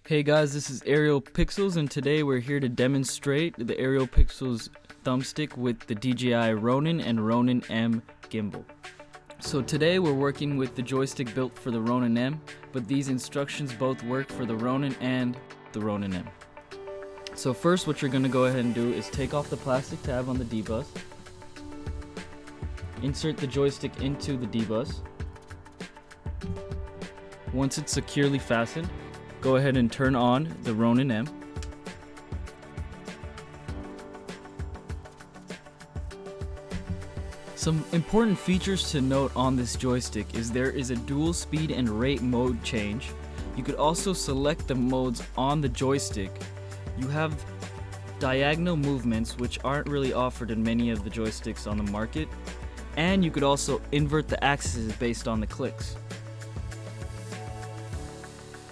Hey guys, this is Aerialpixels, and today we're here to demonstrate the Aerialpixels thumbstick with the DJI Ronin and Ronin M gimbal. So today we're working with the joystick built for the Ronin M, but these instructions both work for the Ronin and the Ronin M. So first what you're going to go ahead and do is take off the plastic tab on the D-bus, insert the joystick into the D-bus. Once it's securely fastened, go ahead and turn on the Ronin M. Some important features to note on this joystick is there is a dual speed and rate mode change. You could also select the modes on the joystick. You have diagonal movements, which aren't really offered in many of the joysticks on the market, and you could also invert the axes based on the clicks.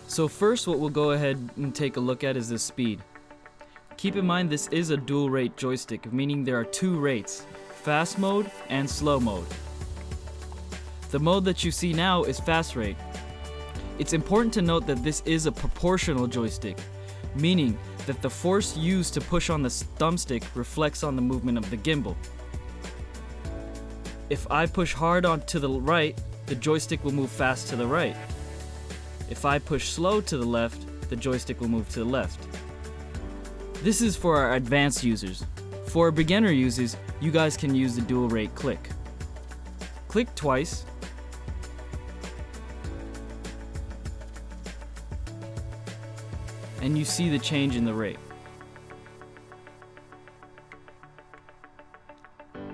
So first what we'll go ahead and take a look at is the speed. Keep in mind this is a dual rate joystick, meaning there are two rates, fast mode and slow mode. The mode that you see now is fast rate. It's important to note that this is a proportional joystick, meaning that the force used to push on the thumbstick reflects on the movement of the gimbal. If I push hard on to the right, the joystick will move fast to the right. If I push slow to the left, the joystick will move to the left. This is for our advanced users. For our beginner users, you guys can use the dual rate click. Click twice. And you see the change in the rate.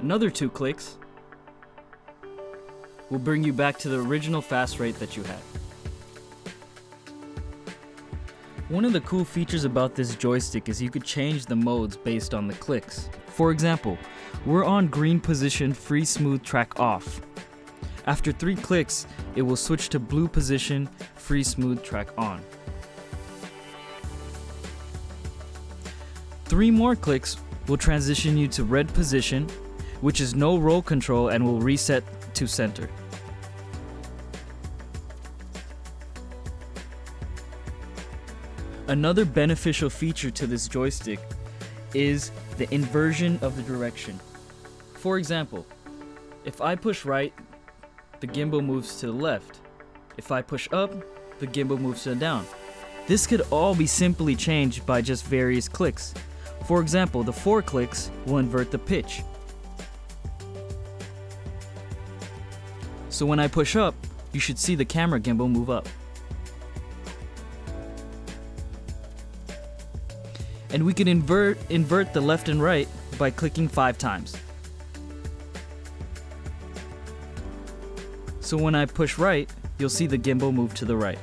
Another 2 clicks will bring you back to the original fast rate that you had. One of the cool features about this joystick is you could change the modes based on the clicks. For example, we're on green position, free smooth track off. After 3 clicks, it will switch to blue position, free smooth track on. 3 more clicks will transition you to red position, which is no roll control and will reset to center. Another beneficial feature to this joystick is the inversion of the direction. For example, if I push right, the gimbal moves to the left. If I push up, the gimbal moves to the down. This could all be simply changed by just various clicks. For example, the 4 clicks will invert the pitch. So when I push up, you should see the camera gimbal move up. And we can invert the left and right by clicking 5 times. So when I push right, you'll see the gimbal move to the right.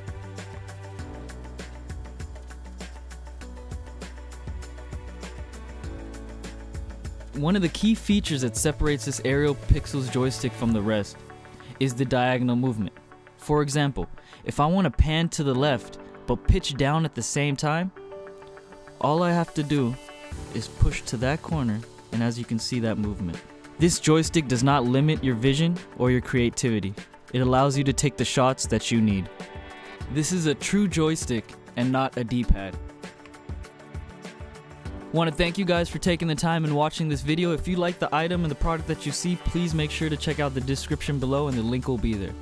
One of the key features that separates this Aerialpixels joystick from the rest is the diagonal movement. For example, if I want to pan to the left but pitch down at the same time, all I have to do is push to that corner, and as you can see that movement. This joystick does not limit your vision or your creativity. It allows you to take the shots that you need. This is a true joystick and not a D-pad. Want to thank you guys for taking the time and watching this video. If you like the item and the product that you see, please make sure to check out the description below and the link will be there.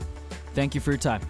Thank you for your time.